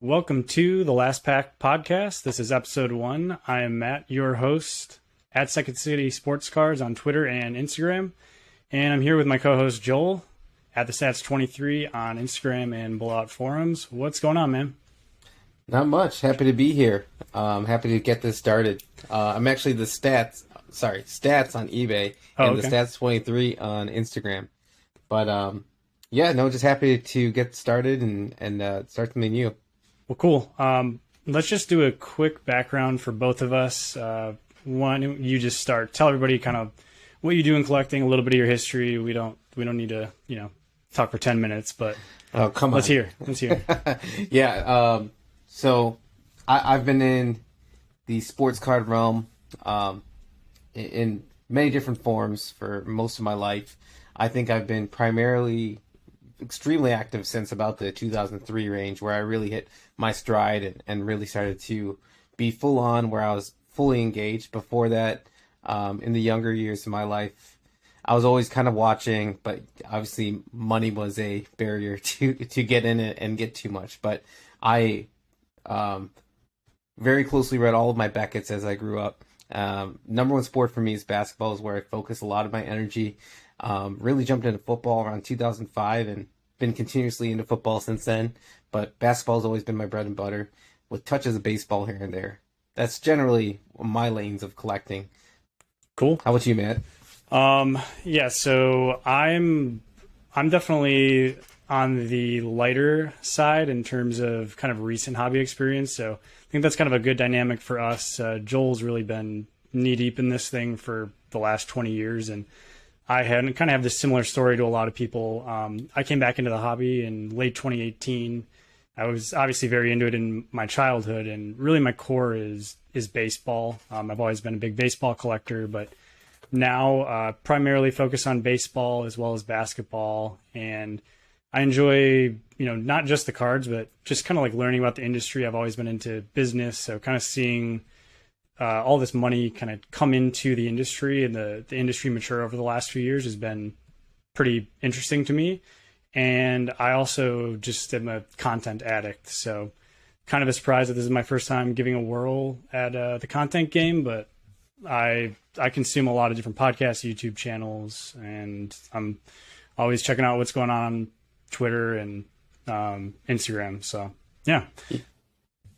Welcome to the Last Pack podcast. This is episode 1. I am Matt, your host at Second City Sports Cards on Twitter and Instagram. And I'm here with my co-host Joel at the Stats23 on Instagram and Blowout Forums. What's going on, man? Not much. Happy to be here. Happy to get this started. I'm actually the stats on eBay and the Stats23 on Instagram. But just happy to get started and start something new. Well, cool. Let's just do a quick background for both of us. One, you just start. Tell everybody kind of what you do in collecting, a little bit of your history. We don't need to, talk for 10 minutes, but oh, come on. Let's hear. Yeah. So I've been in the sports card realm in many different forms for most of my life. I think I've been primarily extremely active since about the 2003 range, where I really hit my stride and really started to be full on, where I was fully engaged. Before that, in the younger years of my life, I was always kind of watching, but obviously money was a barrier to get in it and get too much. But I very closely read all of my Beckett's as I grew up. Number one sport for me is basketball, is where I focus a lot of my energy. Really jumped into football around 2005 and been continuously into football since then. But basketball has always been my bread and butter, with touches of baseball here and there. That's generally my lanes of collecting. Cool. How about you, Matt? So I'm definitely on the lighter side in terms of kind of recent hobby experience. So I think that's kind of a good dynamic for us. Joel's really been knee deep in this thing for the last 20 years. And I kind of have this similar story to a lot of people. I came back into the hobby in late 2018. I was obviously very into it in my childhood, and really my core is baseball. I've always been a big baseball collector, but now primarily focus on baseball as well as basketball. And I enjoy, not just the cards, but just kind of like learning about the industry. I've always been into business, so kind of seeing all this money kind of come into the industry and the industry mature over the last few years has been pretty interesting to me. And I also just am a content addict, so kind of a surprise that this is my first time giving a whirl at the content game, but I consume a lot of different podcasts, YouTube channels, and I'm always checking out what's going on Twitter and Instagram. So yeah.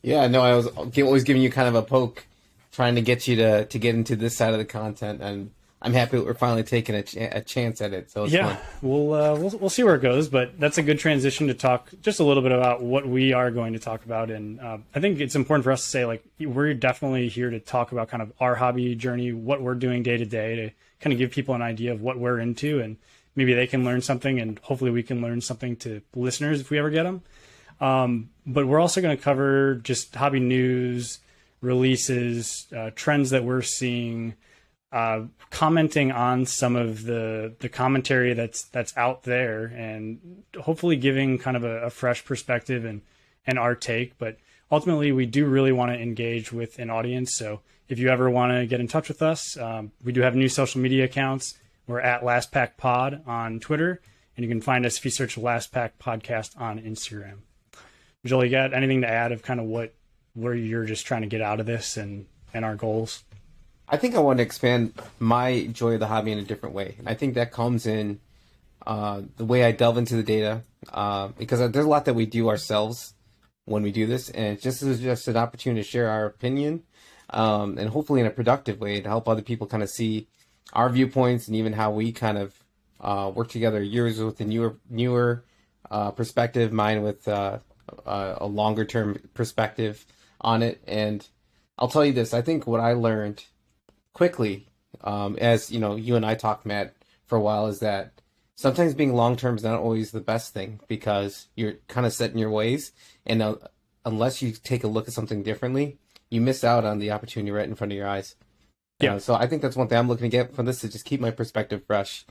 Yeah, no, I was always giving you kind of a poke, trying to get you to get into this side of the content, and I'm happy that we're finally taking a chance at it. So it's fun. We'll see where it goes, but that's a good transition to talk just a little bit about what we are going to talk about. And I think it's important for us to say, like, we're definitely here to talk about kind of our hobby journey, what we're doing day to day, to kind of give people an idea of what we're into, and maybe they can learn something, and hopefully we can learn something to listeners if we ever get them. But we're also going to cover just hobby news, releases, trends that we're seeing, commenting on some of the commentary that's out there, and hopefully giving kind of a fresh perspective and our take. But ultimately, we do really want to engage with an audience. So if you ever want to get in touch with us, we do have new social media accounts. We're at Last Pack Pod on Twitter, and you can find us if you search Last Pack Podcast on Instagram. Joel, you got anything to add of kind of where you're just trying to get out of this and our goals? I think I want to expand my joy of the hobby in a different way. And I think that comes in the way I delve into the data, because there's a lot that we do ourselves when we do this. And it's just an opportunity to share our opinion, and hopefully in a productive way to help other people kind of see our viewpoints and even how we kind of work together. Yours with a newer perspective, mine with a longer term perspective on it. And I'll tell you this, I think what I learned quickly, as you and I talked, Matt, for a while, is that sometimes being long term is not always the best thing, because you're kind of set in your ways, and unless you take a look at something differently, you miss out on the opportunity right in front of your eyes. Yeah. So I think that's one thing I'm looking to get from this, to just keep my perspective fresh.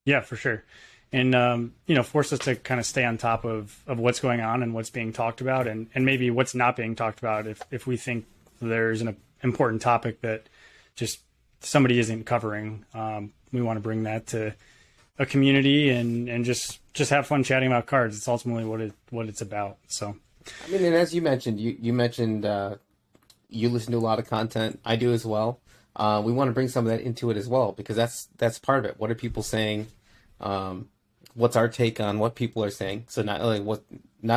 Yeah, for sure. And, force us to kind of stay on top of what's going on and what's being talked about, and maybe what's not being talked about if we think there's an important topic that just somebody isn't covering. We want to bring that to a community and just have fun chatting about cards. It's ultimately what it's about. So, I mean, and as you mentioned, you mentioned you listen to a lot of content. I do as well. We want to bring some of that into it as well because that's part of it. What are people saying? What's our take on what people are saying? So not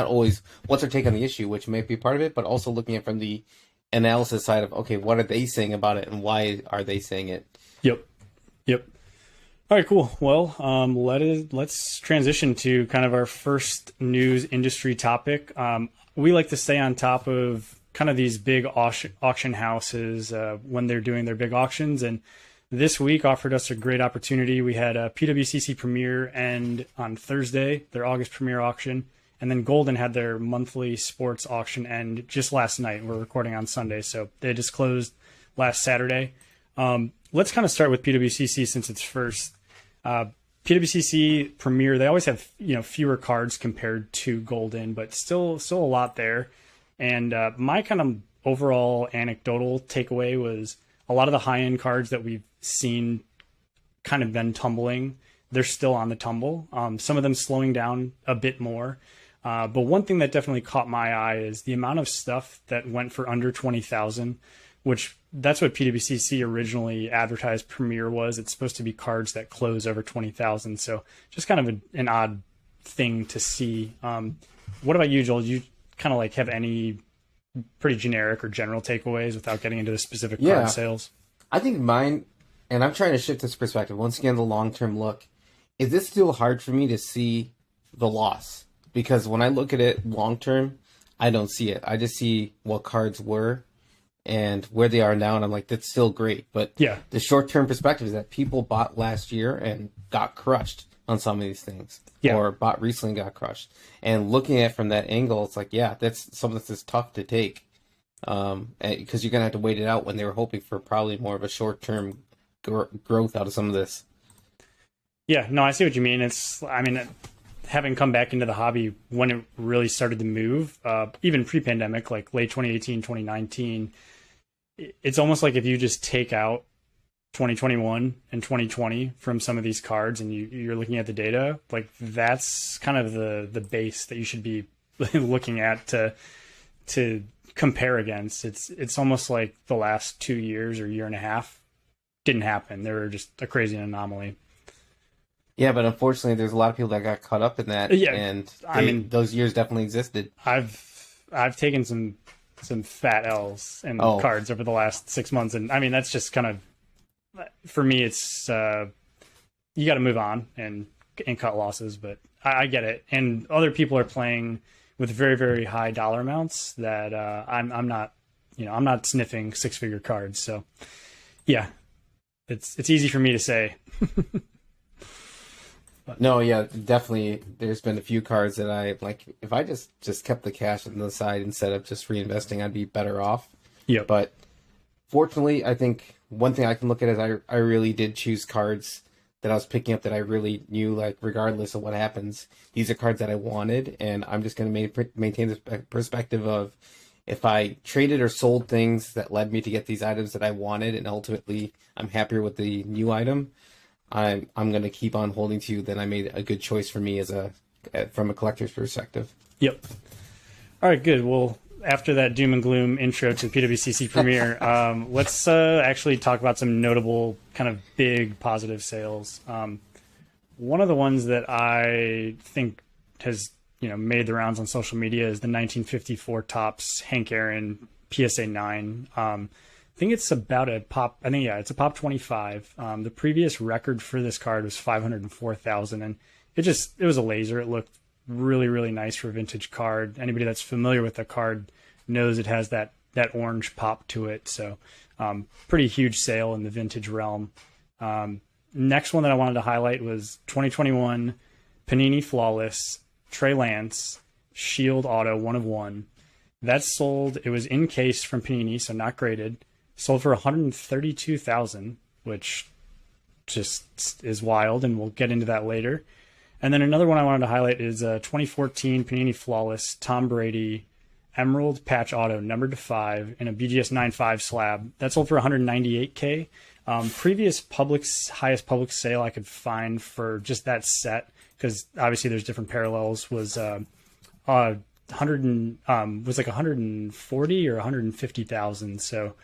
always what's our take on the issue, which may be part of it, but also looking at from the analysis side of, okay, what are they saying about it and why are they saying it? Yep. All right, cool. Well, let's transition to kind of our first news industry topic. We like to stay on top of kind of these big auction houses when they're doing their big auctions, and this week offered us a great opportunity. We had a PWCC premiere end on Thursday, their August premiere auction, and then Goldin had their monthly sports auction end just last night. We're recording on Sunday, so they just closed last Saturday. Let's kind of start with PWCC since it's first. PWCC premiere, they always have fewer cards compared to Goldin, but still a lot there. And my kind of overall anecdotal takeaway was a lot of the high-end cards that we've seen kind of been tumbling. They're still on the tumble. Some of them slowing down a bit more. But one thing that definitely caught my eye is the amount of stuff that went for under 20,000, which that's what PWCC originally advertised premiere was. It's supposed to be cards that close over 20,000. So just kind of an odd thing to see. What about you, Joel? You kind of like have any pretty generic or general takeaways without getting into the specific card sales? I think mine, and I'm trying to shift this perspective. Once again, the long-term look. Is it still hard for me to see the loss? Because when I look at it long-term, I don't see it. I just see what cards were and where they are now, and I'm like, that's still great. But yeah, the short-term perspective is that people bought last year and got crushed on some of these things, or bought recently and got crushed. And looking at it from that angle, it's like, yeah, that's something that's tough to take because you're going to have to wait it out when they were hoping for probably more of a short-term growth out of some of this. Yeah, no, I see what you mean. Having come back into the hobby when it really started to move, even pre-pandemic, like late 2018, 2019, it's almost like if you just take out 2021 and 2020 from some of these cards and you're looking at the data, like that's kind of the base that you should be looking at to compare against. It's almost like the last 2 years or year and a half didn't happen. They were just a crazy anomaly. Yeah, but unfortunately, there's a lot of people that got caught up in that. Yeah, and those years definitely existed. I've taken some fat L's in cards over the last 6 months, and I mean that's just kind of, for me, it's you got to move on and cut losses. But I get it, and other people are playing with very, very high dollar amounts that I'm not, I'm not sniffing 6-figure cards. So yeah, it's easy for me to say. No, yeah, definitely. There's been a few cards that I like. If I just kept the cash on the side instead of just reinvesting, I'd be better off. Yeah. But fortunately, I think one thing I can look at is I really did choose cards that I was picking up that I really knew, like, regardless of what happens, these are cards that I wanted, and I'm just going to maintain this perspective of if I traded or sold things that led me to get these items that I wanted, and ultimately I'm happier with the new item, I'm going to keep on holding to, then I made a good choice for me from a collector's perspective. Yep. All right, good. Well, after that doom and gloom intro to PWCC premiere, let's actually talk about some notable kind of big positive sales. One of the ones that I think has made the rounds on social media is the 1954 Topps Hank Aaron PSA 9. I think it's about a pop. I think, it's a pop 25. The previous record for this card was 504,000, and it was a laser. It looked really, really nice for a vintage card. Anybody that's familiar with the card knows it has that orange pop to it. So pretty huge sale in the vintage realm. Next one that I wanted to highlight was 2021 Panini Flawless Trey Lance Shield Auto 1 of 1. That sold. It was in case from Panini, so not graded. Sold for 132,000, which just is wild, and we'll get into that later. And then another one I wanted to highlight is 2014 Panini Flawless Tom Brady Emerald Patch Auto numbered to 5 in a BGS 9.5 slab. That sold for 198K. Previous highest public sale I could find for just that set, because obviously there's different parallels, was 140 or 150,000. So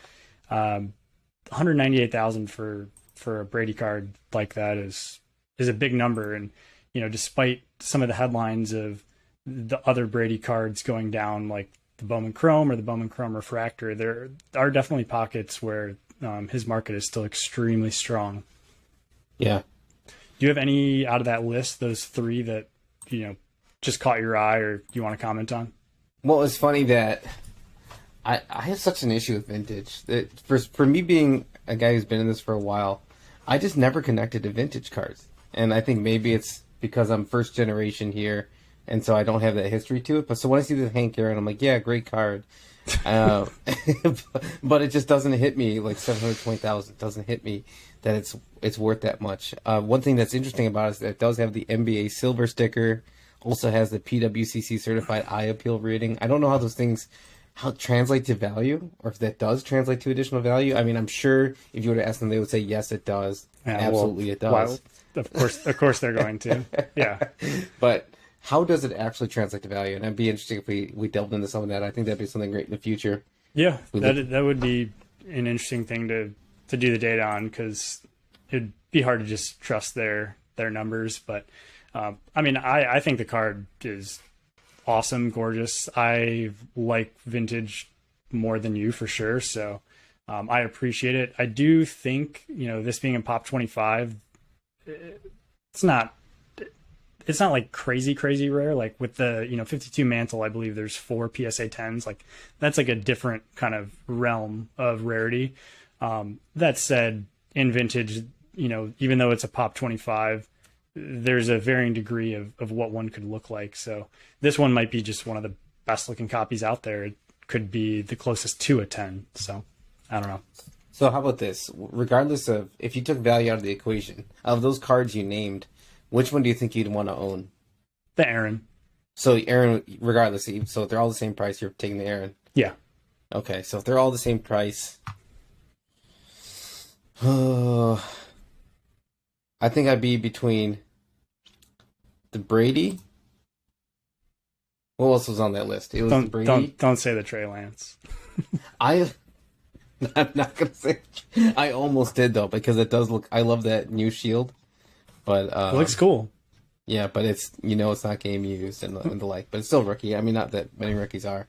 198,000 for a Brady card like that is a big number. And despite some of the headlines of the other Brady cards going down, like the Bowman Chrome or the Bowman Chrome Refractor, there are definitely pockets where his market is still extremely strong. Yeah. Do you have any out of that list, those three that just caught your eye or you want to comment on? Well, it's funny that I have such an issue with vintage. That for me being a guy who's been in this for a while, I just never connected to vintage cards. And I think maybe it's because I'm first generation here, and so I don't have that history to it. But so when I see the Hank Aaron, I'm like, yeah, great card. But it just doesn't hit me, like 720,000 doesn't hit me that it's worth that much. One thing that's interesting about it is that it does have the NBA silver sticker, also has the PWCC certified eye appeal rating. I don't know how those things translate to value, or if that does translate to additional value. I mean, I'm sure if you were to ask them, they would say yes, it does. Yeah, absolutely, it does. Well, of course, they're going to. Yeah, but how does it actually translate to value? And it'd be interesting if we delved into some of that. I think that'd be something great in the future. Yeah, that would be an interesting thing to do the data on, because it'd be hard to just trust their numbers. But I mean, I think the card is awesome, gorgeous. I like vintage more than you for sure. So I appreciate it. I do think, this being in Pop 25, it's not like crazy rare. Like with the 52 mantle, I believe there's 4 PSA 10s. Like that's like a different kind of realm of rarity. That said, in vintage, even though it's a Pop 25, there's a varying degree of what one could look like. So this one might be just one of the best looking copies out there. It could be the closest to a 10. So I don't know. So how about this? Regardless of if you took value out of the equation, of those cards you named, which one do you think you'd want to own? The Aaron. So Aaron, regardless, so if they're all the same price, you're taking the Aaron? Yeah. Okay, so if they're all the same price, I think I'd be between the Brady. What else was on that list? It was the Brady. Don't say the Trey Lance. I'm not gonna say. I almost did though, because it does look. I love that new shield, but it looks cool. Yeah, but it's it's not game used and the like, but it's still rookie. I mean, not that many rookies are.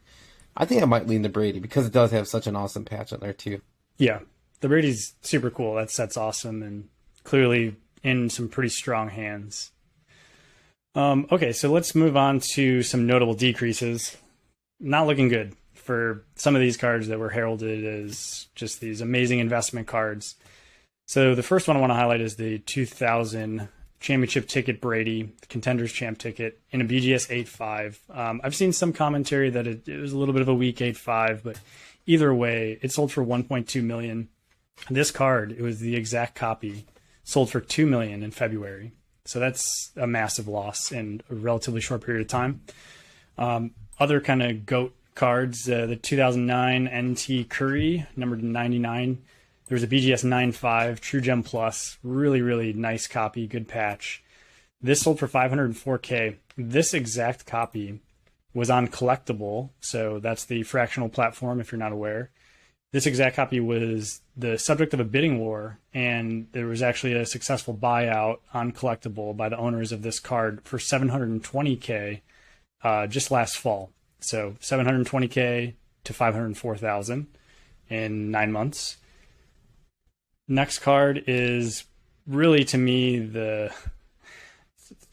I think I might lean the Brady because it does have such an awesome patch on there too. Yeah, the Brady's super cool. That set's awesome and clearly in some pretty strong hands. Okay, so let's move on to some notable decreases. Not looking good for some of these cards that were heralded as just these amazing investment cards. So the first one I want to highlight is the 2000 Championship Ticket Brady, the Contenders Champ ticket in a BGS 8.5. I've seen some commentary that it was a little bit of a weak 8.5, but either way, it sold for $1.2 million. This card, it was the exact copy, sold for $2 million in February. So that's a massive loss in a relatively short period of time. Other kind of GOAT cards, the 2009 NT Curry, numbered 99. There was a BGS 9.5 True Gem Plus, really, really nice copy, good patch. This sold for $504K. This exact copy was on Collectible, so that's the fractional platform if you're not aware. This exact copy was the subject of a bidding war, and there was actually a successful buyout on Collectible by the owners of this card for $720K just last fall. So $720K to $504,000 in 9 months. Next card is really, to me,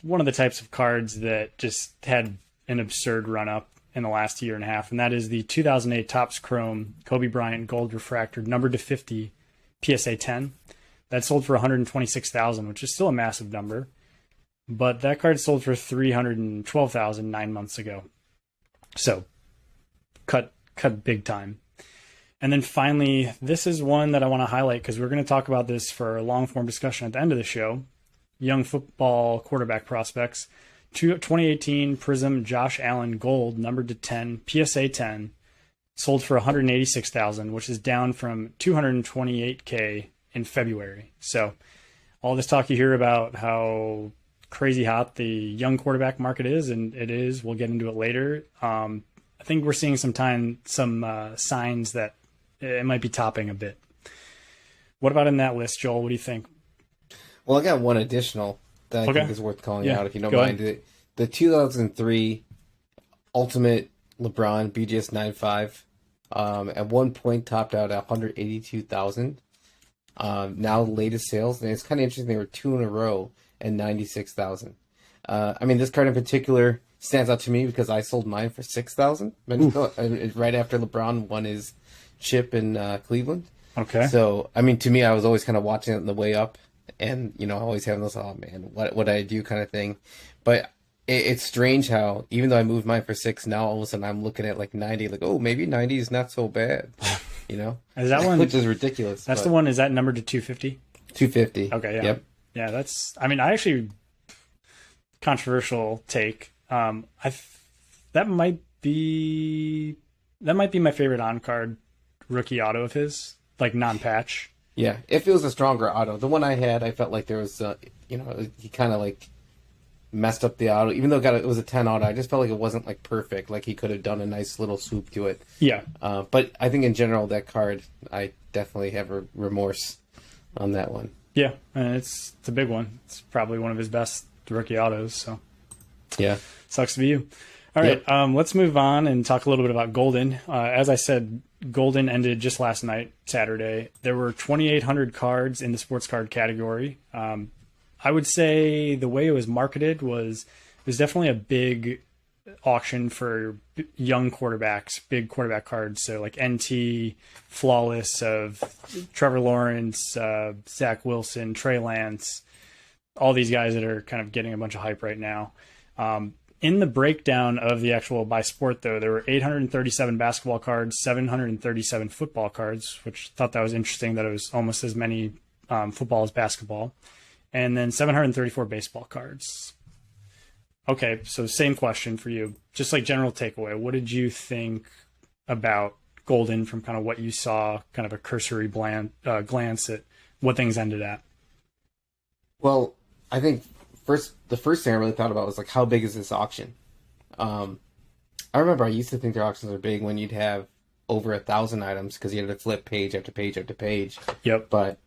one of the types of cards that just had an absurd run up in the last year and a half, and that is the 2008 Topps Chrome Kobe Bryant Gold Refractor numbered to 50 PSA 10. That sold for $126,000, which is still a massive number, but that card sold for $312,000 9 months ago. So cut big time. And then finally, this is one that I want to highlight because we're going to talk about this for a long form discussion at the end of the show. Young football quarterback prospects. 2018 Prism Josh Allen Gold, numbered to 10, PSA 10, sold for $186,000, which is down from $228K in February. So all this talk you hear about how crazy hot the young quarterback market is, and it is. We'll get into it later. I think we're seeing some signs that it might be topping a bit. What about in that list, Joel? What do you think? Well, I got one additional that I think is worth calling out, if you don't mind. The 2003 Ultimate LeBron BGS 9.5 at one point topped out at 182,000. Now latest sales, and it's kind of interesting. They were 2 in a row at 96,000. I mean, this card in particular stands out to me because I sold mine for 6,000 right after LeBron won his chip in Cleveland. Okay. So, I mean, to me, I was always kind of watching it on the way up, and always having this, oh man, what I do kind of thing. But it's strange how even though I moved mine for 6, now all of a sudden I'm looking at like 90, like, oh, maybe 90 is not so bad. Is that one? Which is ridiculous. That's the one. Is that numbered to 250? 250. Okay. Yeah. Yep. Yeah. I actually controversial take. That might be my favorite on card rookie auto of his, like non-patch. Yeah, it feels a stronger auto. The one I had, I felt like there was, he kind of like messed up the auto. Even though it was a 10 auto, I just felt like it wasn't like perfect. Like he could have done a nice little swoop to it. Yeah. But I think in general, that card, I definitely have a remorse on that one. Yeah, and it's a big one. It's probably one of his best rookie autos. So yeah, sucks to be you. All right, let's move on and talk a little bit about Goldin. As I said, Goldin ended just last night, Saturday. There were 2,800 cards in the sports card category. I would say the way it was marketed was definitely a big auction for young quarterbacks, big quarterback cards. So like NT, Flawless of Trevor Lawrence, Zach Wilson, Trey Lance, all these guys that are kind of getting a bunch of hype right now. In the breakdown of the actual by sport, though, there were 837 basketball cards, 737 football cards, which I thought that was interesting that it was almost as many football as basketball, and then 734 baseball cards. Okay, so same question for you. Just like general takeaway, what did you think about Goldin from kind of what you saw, kind of a cursory glance at what things ended at? Well, I think the first thing I really thought about was like, how big is this auction? I remember I used to think their auctions were big when you'd have over 1,000 items because you had to flip page after page after page. Yep. But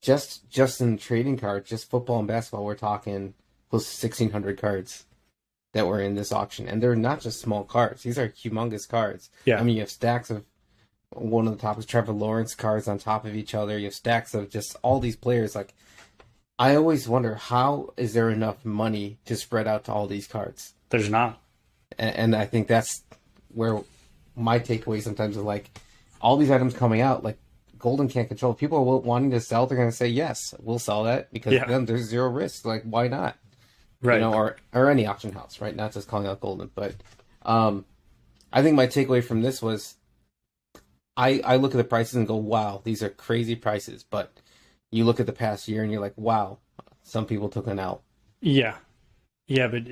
just in trading cards, just football and basketball, we're talking close to 1,600 cards that were in this auction, and they're not just small cards. These are humongous cards. Yeah. I mean, you have stacks of one of the top is Trevor Lawrence cards on top of each other. You have stacks of just all these players. Like, I always wonder, how is there enough money to spread out to all these cards? There's not. And I think that's where my takeaway sometimes is like, all these items coming out, like Goldin can't control. If people are wanting to sell, they're going to say, yes, we'll sell that because then there's zero risk. Like, why not? Right. Or any auction house, right? Not just calling out Goldin. But I think my takeaway from this was, I look at the prices and go, wow, these are crazy prices. But you look at the past year and you're like, wow, some people took an L. Yeah. Yeah, but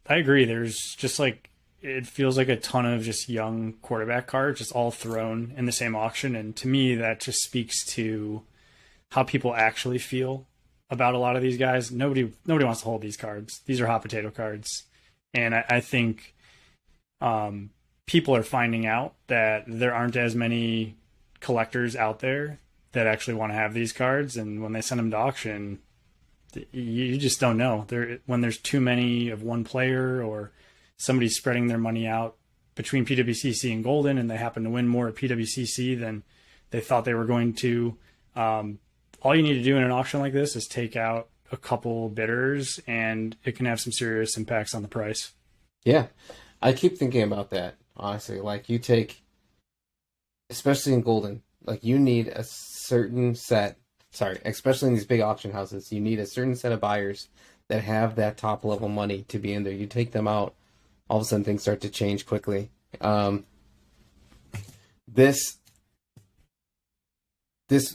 I agree. There's just like, it feels like a ton of just young quarterback cards just all thrown in the same auction. And to me, that just speaks to how people actually feel about a lot of these guys. Nobody wants to hold these cards. These are hot potato cards. And I think people are finding out that there aren't as many collectors out there that actually want to have these cards. And when they send them to auction, you just don't know. When there's too many of one player, or somebody's spreading their money out between PWCC and Goldin, and they happen to win more at PWCC than they thought they were going to. All you need to do in an auction like this is take out a couple bidders, and it can have some serious impacts on the price. Yeah. I keep thinking about that, honestly. Like, you take, especially in Goldin, like, you need a certain set, especially in these big auction houses, you need a certain set of buyers that have that top level money to be in there. You take them out, all of a sudden things start to change quickly. This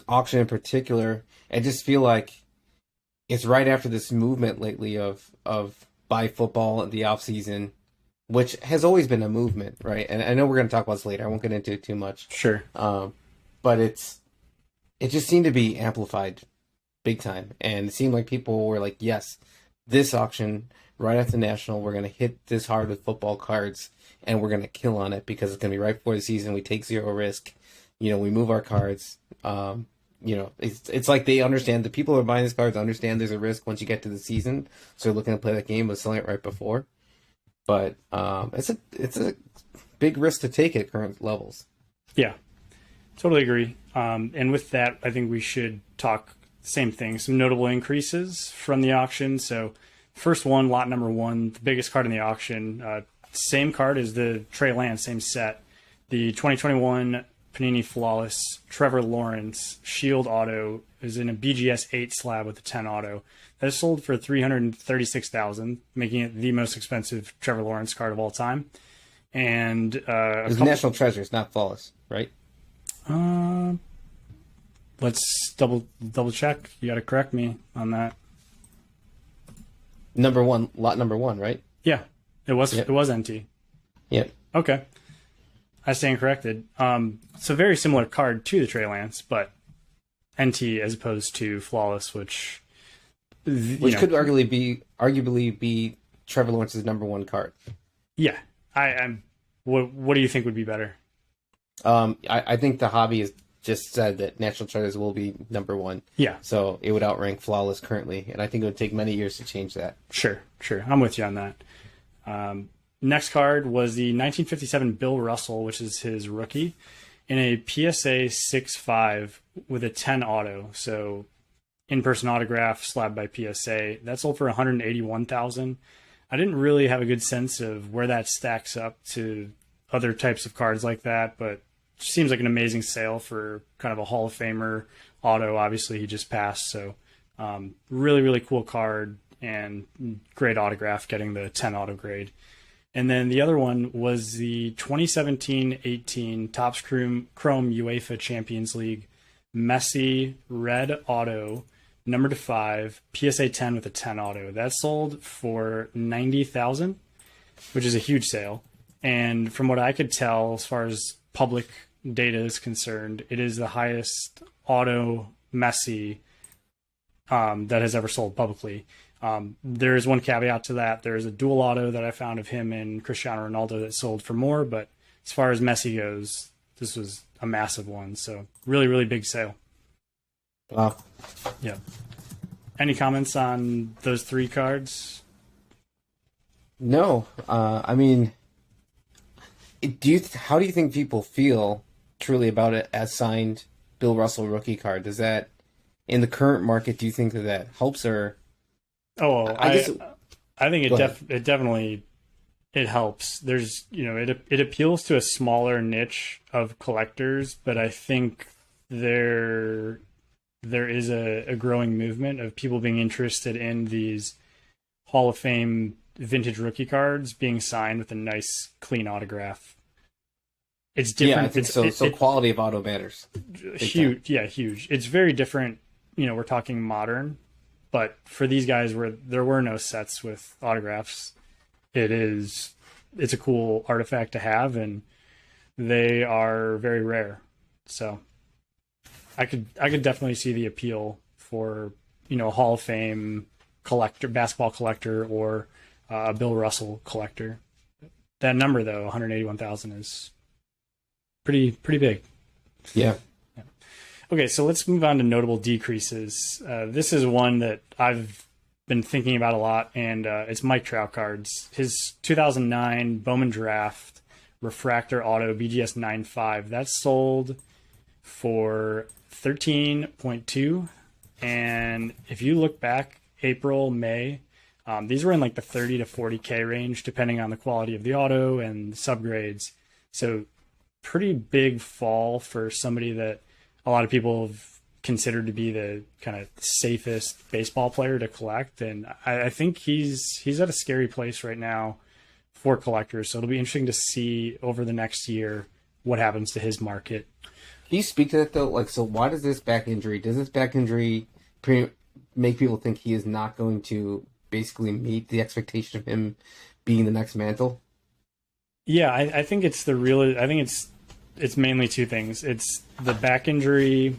auction in particular, I just feel like it's right after this movement lately of buy football in the off season, which has always been a movement, right? And I know we're going to talk about this later. I won't get into it too much. Sure. But it's it just seemed to be amplified big time. And it seemed like people were like, yes, this auction, right after National, we're going to hit this hard with football cards and we're going to kill on it because it's going to be right before the season. We take zero risk. We move our cards. It's like they understand, the people who are buying these cards understand there's a risk once you get to the season. So they're looking to play that game, but selling it right before. But it's a big risk to take at current levels. Yeah, totally agree. And with that, I think we should talk same thing. Some notable increases from the auction. So first one, lot number one, the biggest card in the auction, same card as the Trey Lance, same set. The 2021 Panini Flawless Trevor Lawrence Shield Auto is in a BGS 8 slab with a 10 auto. That is sold for $336,000, making it the most expensive Trevor Lawrence card of all time. And it's National Treasures, not Flawless, right? Let's double check. You got to correct me on that. Lot number one, right? Yeah, it was. Yep. It was NT. Yep. Okay, I stand corrected. It's a very similar card to the Trey Lance, but NT as opposed to Flawless, which could arguably be Trevor Lawrence's number one card. Yeah, I'm. What do you think would be better? I think the hobby has just said that National Treasures will be number one. Yeah. So it would outrank Flawless currently, and I think it would take many years to change that. Sure. I'm with you on that. Next card was the 1957 Bill Russell, which is his rookie, in a PSA 6.5 with a 10 auto. So in-person autograph slabbed by PSA. That sold for $181,000. I didn't really have a good sense of where that stacks up to other types of cards like that, but it seems like an amazing sale for kind of a Hall of Famer auto. Obviously, he just passed, so really, really cool card and great autograph getting the 10 auto grade. And then the other one was the 2017-18 Topps Chrome UEFA Champions League Messi Red Auto, number 5, PSA 10 with a 10 auto. That sold for $90,000, which is a huge sale. And from what I could tell, as far as public data is concerned, it is the highest auto Messi that has ever sold publicly. There is one caveat to that. There is a dual auto that I found of him and Cristiano Ronaldo that sold for more, but as far as Messi goes, this was a massive one. So really, really big sale. Wow. Yeah. Any comments on those three cards? No. I mean, how do you think people feel truly about it as signed Bill Russell rookie card? Does that, in the current market, do you think that helps or? Oh, I think it definitely helps. There's, it appeals to a smaller niche of collectors, but I think there is a growing movement of people being interested in these Hall of Fame vintage rookie cards being signed with a nice, clean autograph. It's different. Yeah, I think so. So quality of auto matters. Huge. Yeah, huge. It's very different. We're talking modern. But for these guys where there were no sets with autographs, it's a cool artifact to have, and they are very rare. So I could definitely see the appeal for, a Hall of Fame collector, basketball collector, or a Bill Russell collector. That number though, 181,000, is pretty big. Yeah. Okay, so let's move on to notable decreases. This is one that I've been thinking about a lot, and it's Mike Trout cards. His 2009 Bowman Draft Refractor Auto BGS 9.5, that sold for $13.2. And if you look back, April, May, these were in like the 30 to 40K range, depending on the quality of the auto and subgrades. So pretty big fall for somebody that a lot of people have considered to be the kind of safest baseball player to collect. And I think he's at a scary place right now for collectors. So it'll be interesting to see over the next year what happens to his market. Can you speak to that though? Like, so why does this back injury make people think he is not going to basically meet the expectation of him being the next Mantle? Yeah, I think it's it's mainly two things. It's the back injury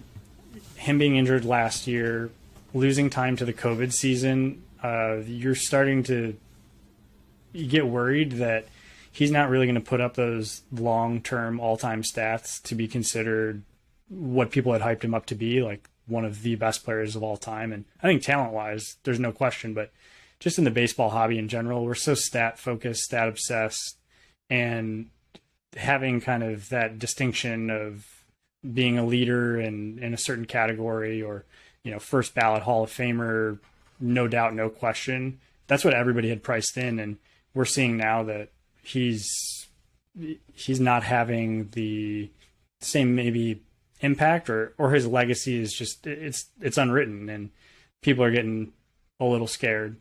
him being injured last year, losing time to the COVID season, you're starting to get worried that he's not really going to put up those long-term all-time stats to be considered what people had hyped him up to be, like one of the best players of all time. And I think talent-wise, there's no question, but just in the baseball hobby in general, we're so stat-focused, stat-obsessed, and having kind of that distinction of being a leader in a certain category, or, you know, first ballot Hall of Famer, no doubt, no question. That's what everybody had priced in. And we're seeing now that he's not having the same maybe impact, or his legacy is just, it's unwritten, and people are getting a little scared.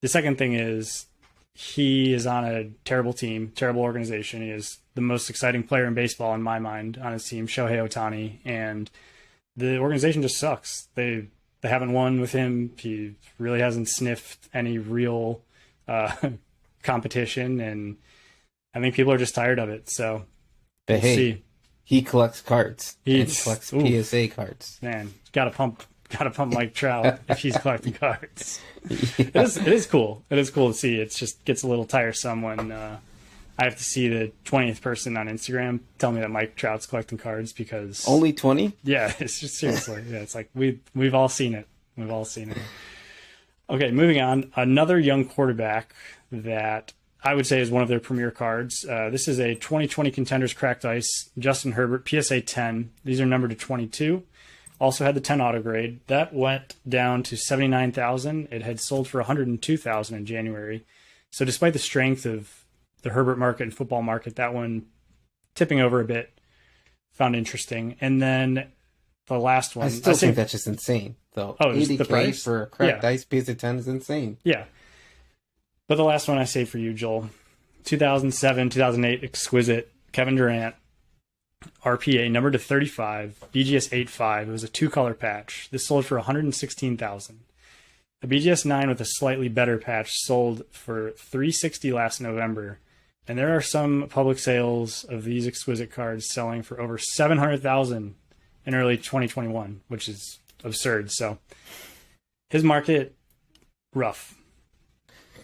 The second thing is he is on a terrible team, terrible organization. He is the most exciting player in baseball in my mind on his team, Shohei Ohtani, and the organization just sucks. They haven't won with him. He really hasn't sniffed any real competition, and I think people are just tired of it. So we'll see. He collects cards. He collects PSA cards. Man, gotta pump Mike Trout if he's collecting cards. Yeah. It is cool. It is cool to see. It just gets a little tiresome when I have to see the 20th person on Instagram tell me that Mike Trout's collecting cards, because only 20. Yeah, it's just seriously. Yeah, it's like we've all seen it. We've all seen it. Okay, moving on. Another young quarterback that I would say is one of their premier cards. This is a 2020 Contenders Cracked Ice, Justin Herbert, PSA 10. These are numbered to 22. Also had the 10 auto grade. That went down to $79,000. It had sold for $102,000 in January. So despite the strength of the Herbert market and football market, that one tipping over a bit, found interesting. And then the last one, I still think that's just insane, though. Oh, the price for a Cracked Ice PSA 10 is insane. Yeah. But the last one I say for you, Joel, 2007, 2008 Exquisite, Kevin Durant, RPA, numbered to 35, BGS 85. It was a 2-color patch. This sold for $116,000. A BGS 9 with a slightly better patch sold for $360 last November. And there are some public sales of these Exquisite cards selling for over $700,000 in early 2021, which is absurd. So his market, rough.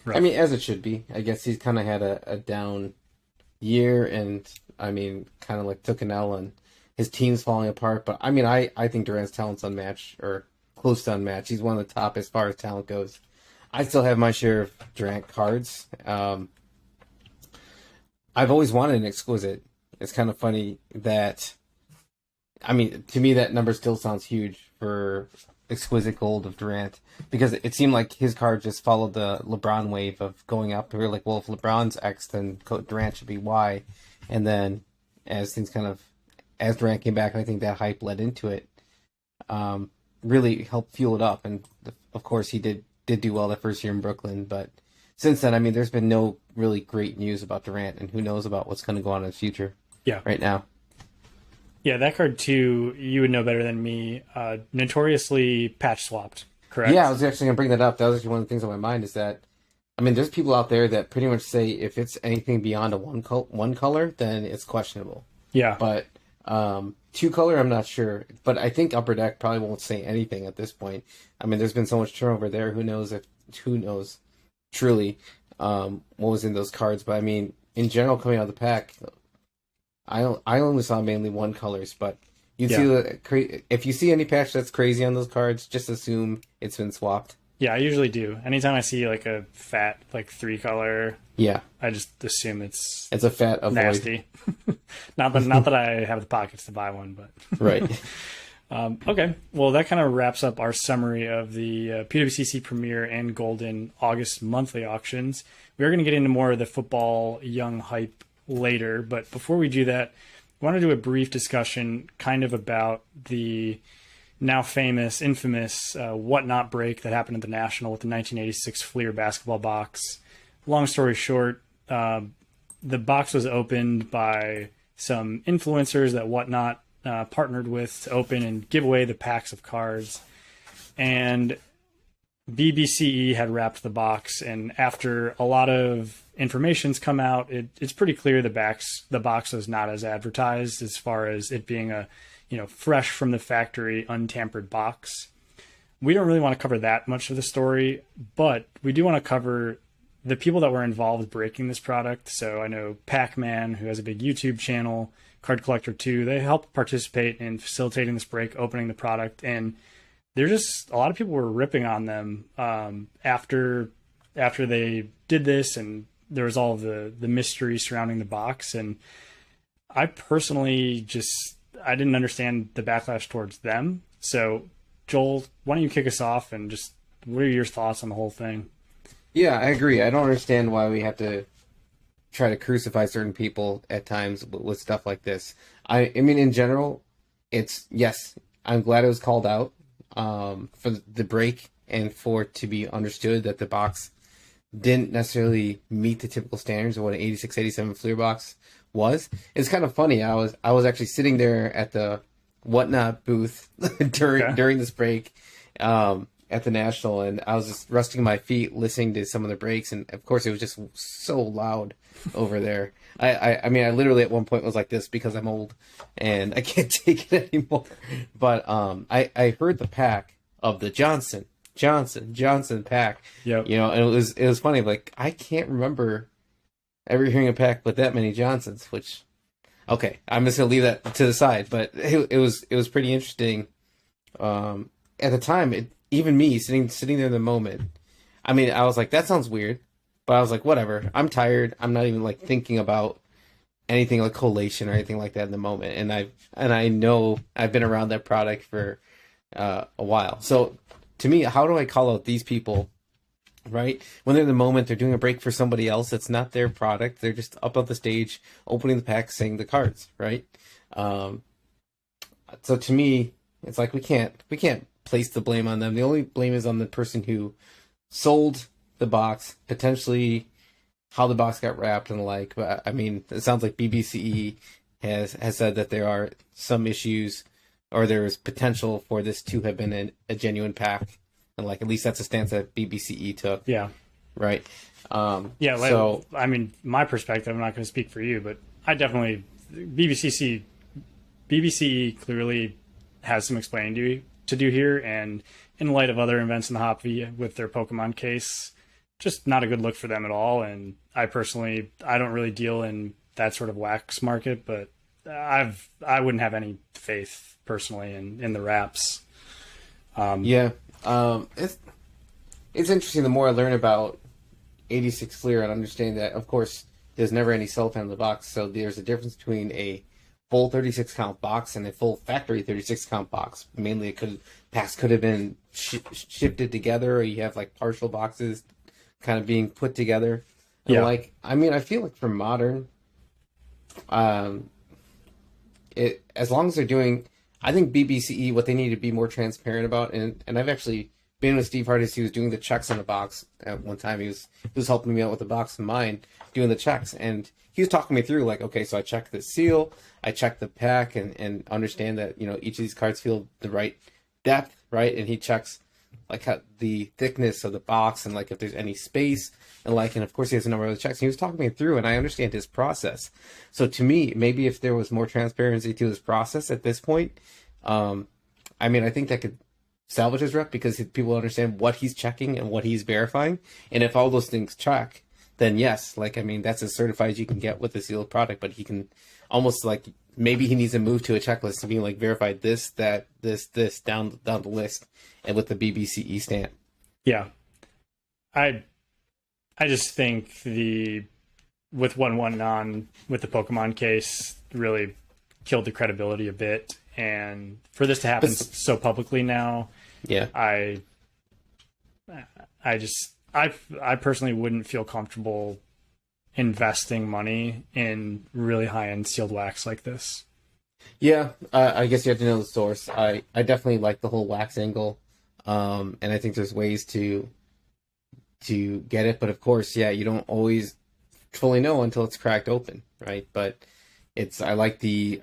I mean, as it should be. I guess he's kind of had a down year, and I mean, kind of like took an L, and his team's falling apart. But I mean, I think Durant's talent's unmatched, or close to unmatched. He's one of the top as far as talent goes. I still have my share of Durant cards. I've always wanted an Exquisite. It's kind of funny that, I mean, to me that number still sounds huge for Exquisite Gold of Durant, because it seemed like his card just followed the LeBron wave of going up. We were like, well, if LeBron's X, then Durant should be Y. And then as Durant came back, and I think that hype led into it, really helped fuel it up. And of course, he did do well that first year in Brooklyn. But since then, I mean, there's been no really great news about Durant, and who knows about what's going to go on in the future. Yeah, right now. Yeah, that card too, you would know better than me. Notoriously patch swapped, correct? Yeah, I was actually going to bring that up. That was actually one of the things on my mind, is that, I mean, there's people out there that pretty much say if it's anything beyond a one color, then it's questionable. Yeah. But 2-color, I'm not sure. But I think Upper Deck probably won't say anything at this point. I mean, there's been so much turnover there. Who knows truly what was in those cards. But I mean, in general, coming out of the pack, I only saw mainly 1-colors, but you'd see that if you see any patch that's crazy on those cards, just assume it's been swapped. Yeah, I usually do. Anytime I see like a fat 3-color, yeah, I just assume it's a fat avoid. Nasty. not that I have the pockets to buy one, but right. Okay, well that kind of wraps up our summary of the PWCC Premier and Goldin August monthly auctions. We are going to get into more of the football young hype later, but before we do that, I want to do a brief discussion kind of about the now famous, infamous whatnot break that happened at the National with the 1986 Fleer basketball box. Long story short, the box was opened by some influencers that whatnot partnered with to open and give away the packs of cards, and BBCE had wrapped the box, and after a lot of information's come out, it's pretty clear the box was not as advertised, as far as it being a fresh from the factory, untampered box. We don't really want to cover that much of the story, but we do want to cover the people that were involved breaking this product. So I know Pac-Man, who has a big YouTube channel, Card Collector 2, they helped participate in facilitating this break, opening the product, and they're just, a lot of people were ripping on them after they did this, and there was all of the mystery surrounding the box. And I personally I didn't understand the backlash towards them. So Joel, why don't you kick us off and just, what are your thoughts on the whole thing? Yeah, I agree. I don't understand why we have to try to crucify certain people at times with stuff like this. I mean, in general, yes, I'm glad it was called out for the break and for it to be understood that the box didn't necessarily meet the typical standards of what an 8687 Fleer box was. It's kind of funny. I was actually sitting there at the Whatnot booth during this break at the National, and I was just resting my feet listening to some of the breaks, and of course it was just so loud over there. I mean, I literally at one point was like this because I'm old and I can't take it anymore. But I heard the pack of the Johnson pack. Yep. And it was funny. Like, I can't remember ever hearing a pack with that many Johnsons. Which, okay, I'm just gonna leave that to the side. But it was pretty interesting. At the time, even me sitting there in the moment, I mean, I was like, that sounds weird. But I was like, whatever. I'm tired. I'm not even like thinking about anything like collation or anything like that in the moment. And I know I've been around that product for a while. So to me, how do I call out these people, right? When they're in the moment, they're doing a break for somebody else. It's not their product. They're just up on the stage, opening the pack, saying the cards, right? So to me, it's like we can't place the blame on them. The only blame is on the person who sold the box, potentially how the box got wrapped and the like. But I mean, it sounds like BBCE has said that there are some issues, or there is potential for this to have been a genuine pack, and like at least that's a stance that BBCE took. Yeah. Right. Yeah. So I mean, my perspective, I'm not going to speak for you, but I definitely BBCE clearly has some explaining to do here, and in light of other events in the hobby with their Pokemon case, just not a good look for them at all. And I don't really deal in that sort of wax market, but I wouldn't have any faith personally in the wraps. It's interesting. The more I learn about 86 Fleer and understand that, of course, there's never any cellophane in the box, so there's a difference between a full 36 count box and a full factory 36 count box. Mainly, packs could have been shifted together, or you have like partial boxes kind of being put together. And yeah. Like, I mean, I feel like for modern, as long as they're doing, I think BBCE, what they need to be more transparent about, and I've actually been with Steve Hardis. He was doing the checks on the box at one time. He was helping me out with the box in mind, doing the checks, and he was talking me through like, okay, so I checked the seal, I checked the pack, and understand that each of these cards feel the right depth, right, and he checks like how the thickness of the box and like if there's any space and like, and of course he has a number of other checks. And he was talking me through, and I understand his process. So to me, maybe if there was more transparency to his process at this point, I mean, I think that could salvage his rep, because people understand what he's checking and what he's verifying. And if all those things check, then yes, like, I mean, that's as certified as you can get with a sealed product. But he can almost like, maybe he needs to move to a checklist to being like verified this, that, this down the list, and with the BBCE stamp. Yeah. I just think with 1-1 on with the Pokemon case really killed the credibility a bit. And for this to happen so publicly now, yeah, I personally wouldn't feel comfortable investing money in really high-end sealed wax like this. Yeah, I guess you have to know the source. I definitely like the whole wax angle, and I think there's ways to get it, but of course, yeah, you don't always fully know until it's cracked open, right? But I like the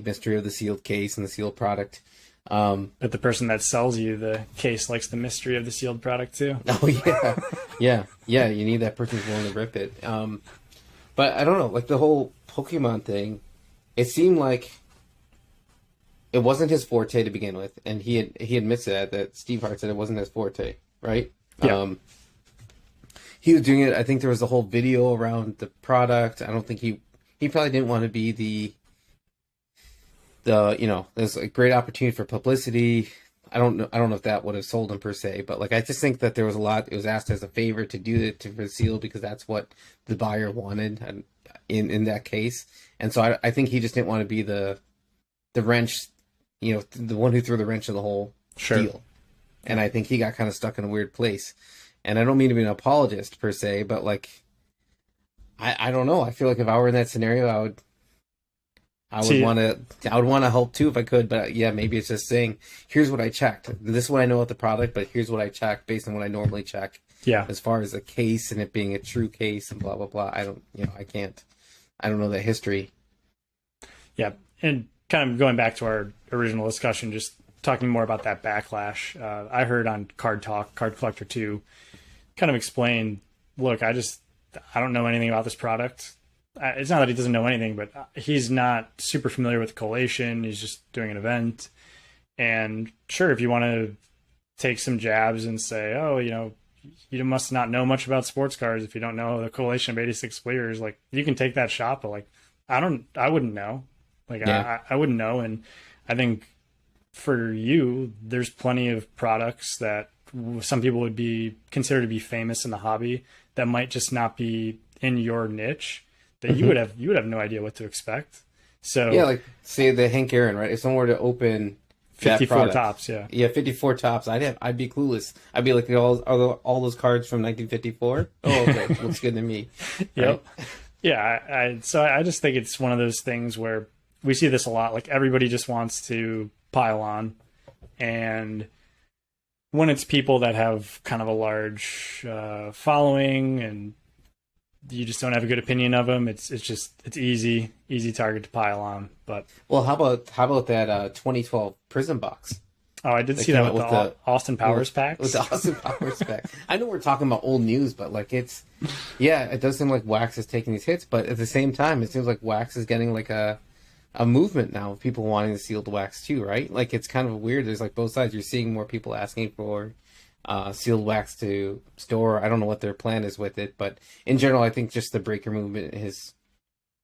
mystery of the sealed case and the sealed product. But the person that sells you the case likes the mystery of the sealed product too. Oh yeah, yeah. You need that person who's willing to rip it. But I don't know, like the whole Pokemon thing. It seemed like it wasn't his forte to begin with, and he admits that Steve Hart said it wasn't his forte, right? Yeah. He was doing it. I think there was a whole video around the product. I don't think he probably didn't want to be there's a great opportunity for publicity. I don't know if that would have sold him per se, but like I just think that there was a lot. It was asked as a favor to do it for the seal because that's what the buyer wanted, and in that case, and so I think he just didn't want to be the wrench, the one who threw the wrench in the whole deal, and I think he got kind of stuck in a weird place. And I don't mean to be an apologist per se, but like I don't know. I feel like if I were in that scenario, I would want to help too if I could, but yeah, maybe it's just saying, here's what I checked. This is what I know about the product, but here's what I checked based on what I normally check. Yeah. As far as the case and it being a true case and blah, blah, blah. I don't know that history. Yeah. And kind of going back to our original discussion, just talking more about that backlash. I heard on Card Talk, Card Collector 2, kind of explain, look, I don't know anything about this product. It's not that he doesn't know anything, but he's not super familiar with collation. He's just doing an event. And sure, if you want to take some jabs and say, oh, you must not know much about sports cards if you don't know the collation of 86 Fleers, like you can take that shot, but like, I wouldn't know. Like I wouldn't know. And I think for you, there's plenty of products that some people would be considered to be famous in the hobby that might just not be in your niche. That you would have no idea what to expect. So yeah, like say the Hank Aaron, right? If someone were to open 54 tops, yeah, 54 tops, I'd be clueless. I'd be like, all those cards from 1954. Oh, okay, looks good to me. Yep. Right? Yeah, so I just think it's one of those things where we see this a lot. Like everybody just wants to pile on, and when it's people that have kind of a large following and you just don't have a good opinion of them, it's easy target to pile on. But well, how about that 2012 Prism box? Oh, I did see that with the Austin Powers packs. With the Austin Powers pack. I know we're talking about old news, but like it does seem like Wax is taking these hits, but at the same time, it seems like Wax is getting like a movement now of people wanting to seal the Wax too, right? Like it's kind of weird. There's like both sides. You're seeing more people asking for sealed Wax to store. I don't know what their plan is with it, but in general, I think just the breaker movement has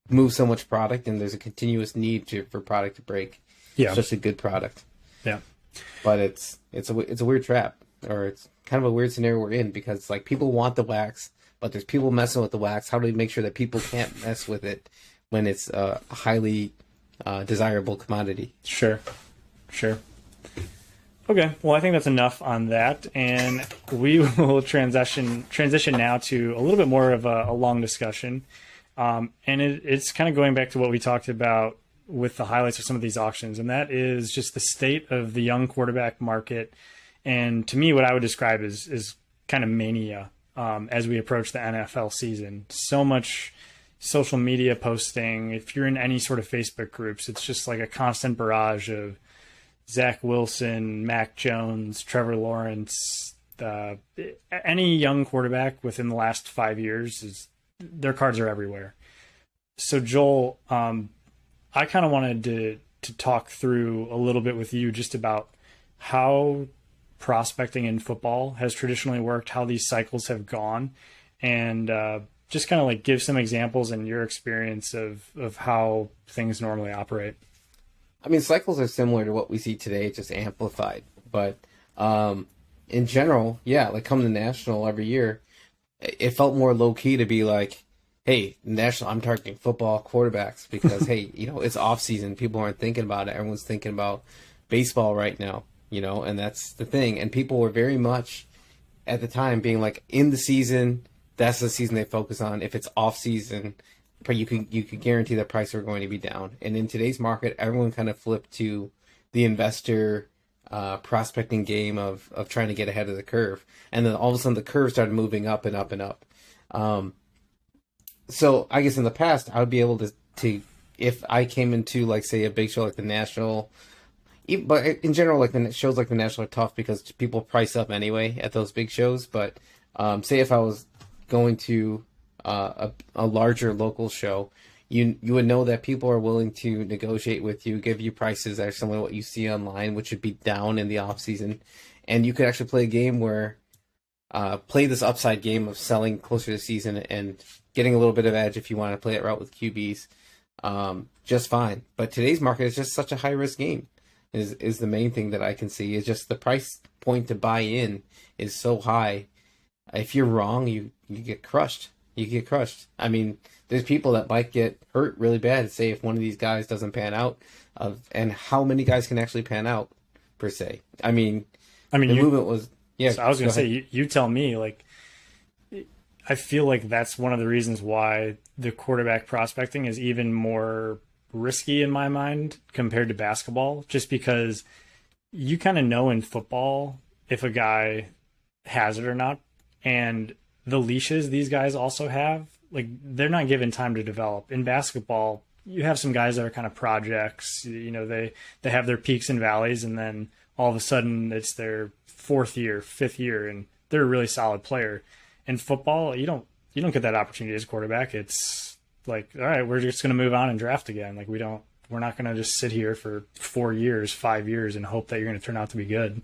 moved so much product, and there's a continuous need for product to break. Yeah, it's just a good product. Yeah, but it's a weird trap, or it's kind of a weird scenario we're in because like people want the Wax, but there's people messing with the Wax. How do we make sure that people can't mess with it when it's a highly desirable commodity? Sure. Okay, well, I think that's enough on that, and we will transition now to a little bit more of a long discussion, and it's kind of going back to what we talked about with the highlights of some of these auctions, and that is just the state of the young quarterback market, and to me, what I would describe is kind of mania as we approach the NFL season. So much social media posting. If you're in any sort of Facebook groups, it's just like a constant barrage of Zach Wilson, Mac Jones, Trevor Lawrence, any young quarterback within the last 5 years, their cards are everywhere. So Joel, I kind of wanted to talk through a little bit with you just about how prospecting in football has traditionally worked, how these cycles have gone, and just kind of like give some examples in your experience of how things normally operate. I mean, cycles are similar to what we see today, just amplified. But in general, yeah, like come to National every year, it felt more low key to be like, hey, National, I'm targeting football quarterbacks because, hey, it's off season. People aren't thinking about it. Everyone's thinking about baseball right now, and that's the thing. And people were very much at the time being like, in the season, that's the season they focus on. If it's off season, you can guarantee that prices are going to be down. And in today's market, everyone kind of flipped to the investor prospecting game of trying to get ahead of the curve. And then all of a sudden the curve started moving up and up and up. So I guess in the past, I would be able to if I came into like, say, a big show like the National, but in general, like the shows like the National are tough because people price up anyway at those big shows. But say if I was going to a larger local show, you would know that people are willing to negotiate with you, give you prices that are similar to what you see online, which would be down in the off season, and you could actually play a game where play this upside game of selling closer to the season and getting a little bit of edge if you want to play it route with QBs, just fine. But today's market is just such a high risk game. Is the main thing that I can see. Is just the price point to buy in is so high. If you're wrong, you get crushed. You get crushed. I mean, there's people that might get hurt really bad. Say if one of these guys doesn't pan out, and how many guys can actually pan out per se? I mean, the movement was. Yeah, so I was going to say, you tell me. Like, I feel like that's one of the reasons why the quarterback prospecting is even more risky in my mind compared to basketball, just because you kind of know in football if a guy has it or not. And the leashes these guys also have, like, they're not given time to develop. In basketball, you have some guys that are kind of projects, they have their peaks and valleys, and then all of a sudden it's their fourth year, fifth year, and they're a really solid player. In football, you don't get that opportunity as a quarterback. It's like, all right, we're just going to move on and draft again. Like, we're not going to just sit here for 4 years, 5 years and hope that you're going to turn out to be good.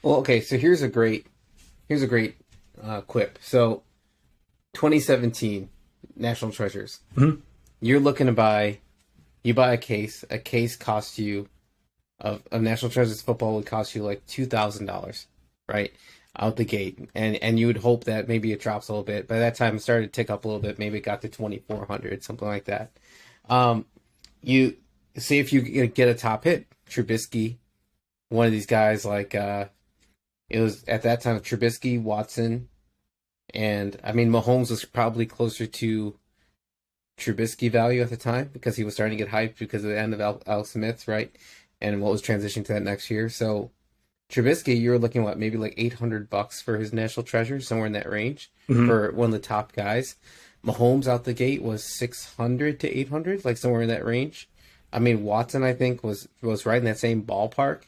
Well, okay, so here's a great quip. So 2017 National Treasures. Mm-hmm. You're looking to buy a case. A case costs you of National Treasures football would cost you like $2,000, right? Out the gate. And you would hope that maybe it drops a little bit. By that time it started to tick up a little bit, maybe it got to 2,400, something like that. You see if you get a top hit, Trubisky, one of these guys like it was at that time Trubisky, Watson, and I mean Mahomes was probably closer to Trubisky value at the time because he was starting to get hyped because of the end of Alex Smith, right? And what was transitioning to that next year. So Trubisky, you were looking at maybe like $800 for his National Treasure, somewhere in that range, for one of the top guys. Mahomes out the gate was 600 to 800, like somewhere in that range. I mean, Watson, I think, was right in that same ballpark.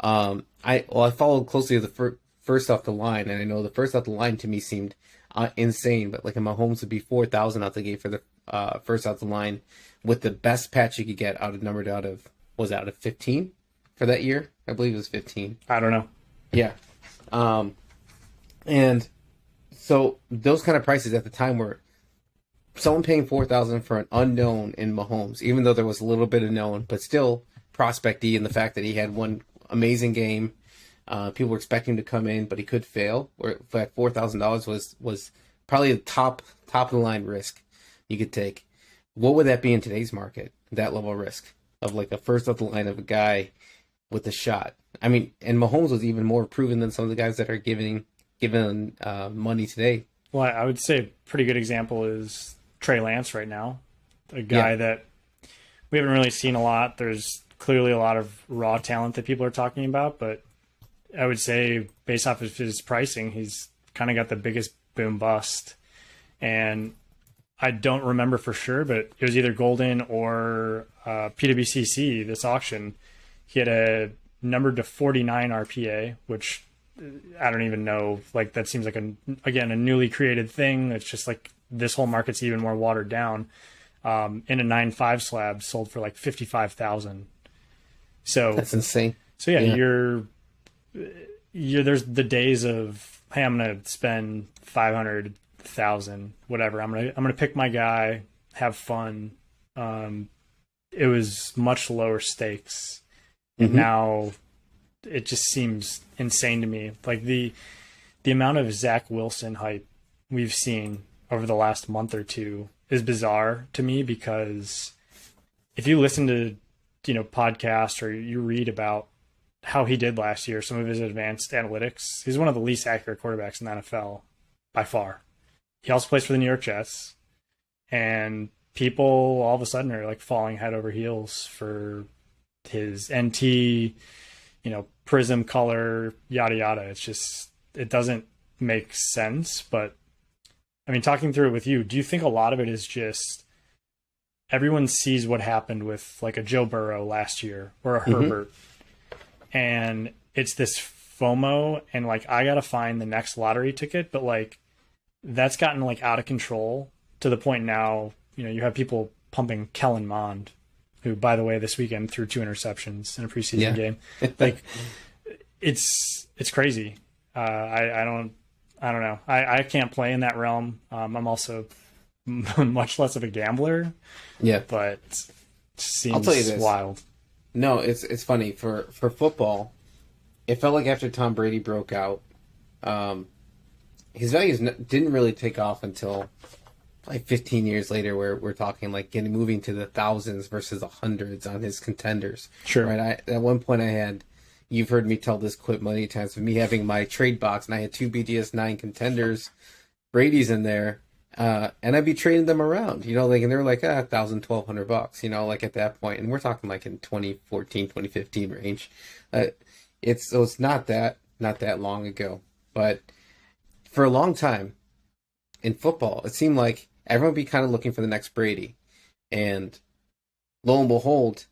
I followed closely the first off the line, and I know the first off the line to me seemed insane, but like a Mahomes would be 4,000 out the gate for the first off the line, with the best patch you could get numbered out of 15 for that year. I believe it was 15. I don't know. Yeah. And so those kind of prices at the time were someone paying 4,000 for an unknown in Mahomes, even though there was a little bit of known, but still prospect-y in the fact that he had one amazing game. People were expecting him to come in, but he could fail. Or at $4,000 was probably the top of the line risk you could take. What would that be in today's market? That level of risk of like a first off the line of a guy with a shot. I mean, and Mahomes was even more proven than some of the guys that are given money today. Well, I would say a pretty good example is Trey Lance right now, a guy that we haven't really seen a lot. There's clearly a lot of raw talent that people are talking about, but I would say based off of his pricing, he's kind of got the biggest boom bust. And I don't remember for sure, but it was either Goldin or PWCC, this auction. He had a numbered to 49 RPA, which I don't even know. Like, that seems like, a newly created thing. It's just like this whole market's even more watered down. In a 9.5 slab sold for like 55,000. So that's insane. So you're there's the days of, hey, I'm gonna spend 500,000, whatever. I'm gonna pick my guy, have fun. It was much lower stakes, and now it just seems insane to me. Like the amount of Zach Wilson hype we've seen over the last month or two is bizarre to me, because if you listen to podcasts or you read about how he did last year, some of his advanced analytics, he's one of the least accurate quarterbacks in the NFL by far. He also plays for the New York Jets, and people all of a sudden are like falling head over heels for his NT, prism color, yada yada. It's just, it doesn't make sense. But I mean, talking through it with you, do you think a lot of it is just everyone sees what happened with like a Joe Burrow last year or a Herbert, and it's this FOMO and like, I got to find the next lottery ticket, but like that's gotten like out of control to the point now, you have people pumping Kellen Mond, who, by the way, this weekend threw 2 interceptions in a preseason game. Like, it's crazy. I don't know. I can't play in that realm. I'm also much less of a gambler. Yeah, but it seems I'll tell you this. wild. No, it's funny for football. It felt like after Tom Brady broke out, his values didn't really take off until like 15 years later, where we're talking like moving to the thousands versus the hundreds on his contenders. Sure. Right. At one point, you've heard me tell this quip many times, of me having my trade box, and I had 2 BDS 9 contenders, Brady's in there, and I'd be trading them around, like, and they're like, $1,000, $1,200, like at that point, and we're talking like in 2014, 2015 range. It's not that long ago, but for a long time in football, it seemed like everyone would be kind of looking for the next Brady, and lo and behold,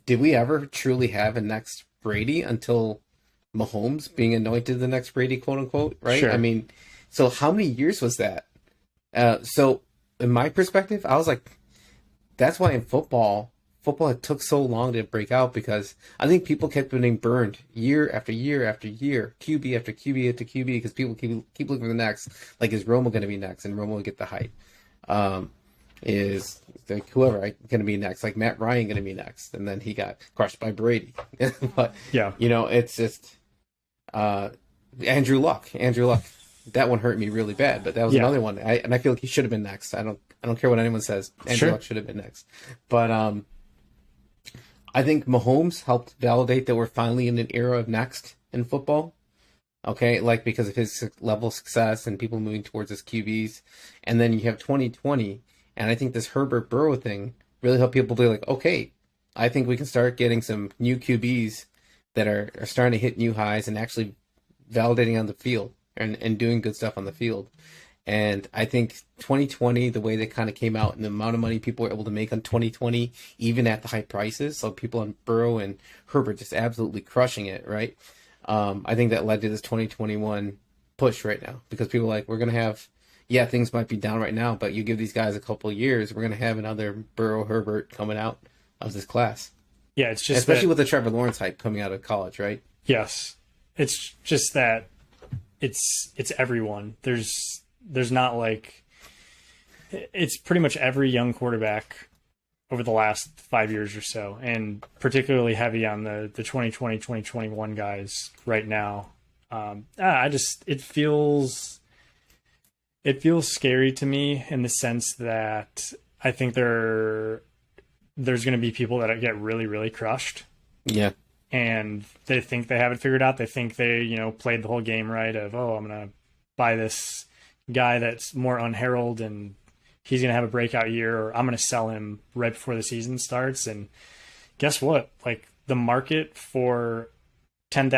did we ever truly have a next Brady until Mahomes being anointed the next Brady, quote unquote, right? Sure. I mean, so how many years was that? So in my perspective, I was like, that's why in football it took so long to break out, because I think people kept getting burned year after year after year, QB after QB after QB, because people keep looking for the next. Like, is Romo going to be next? And Romo will get the hype. Is like whoever going to be next? Like Matt Ryan going to be next? And then he got crushed by Brady. But yeah, it's just Andrew Luck. That one hurt me really bad, but that was another one. I feel like he should have been next. I don't care what anyone says. Andrew Luck should have been next. But I think Mahomes helped validate that we're finally in an era of next in football. Okay, like because of his level of success and people moving towards his QBs. And then you have 2020, and I think this Herbert Burrow thing really helped people be like, okay, I think we can start getting some new QBs that are starting to hit new highs and actually validating on the field and doing good stuff on the field. And I think 2020, the way they kind of came out and the amount of money people were able to make on 2020, even at the high prices, so people on Burrow and Herbert just absolutely crushing it, right? I think that led to this 2021 push right now, because people are like, we're going to have, things might be down right now, but you give these guys a couple of years, we're going to have another Burrow Herbert coming out of this class. Yeah, it's just especially with the Trevor Lawrence hype coming out of college, right? Yes, it's just that it's everyone. There's not like, it's pretty much every young quarterback over the last 5 years or so, and particularly heavy on the 2020, 2021 guys right now. It feels scary to me, in the sense that I think there's going to be people that get really, really crushed. Yeah. And they think they have it figured out. They think they, played the whole game right of, I'm going to buy this guy that's more unheralded and he's going to have a breakout year, or I'm going to sell him right before the season starts. And guess what? Like, the market for $10,000,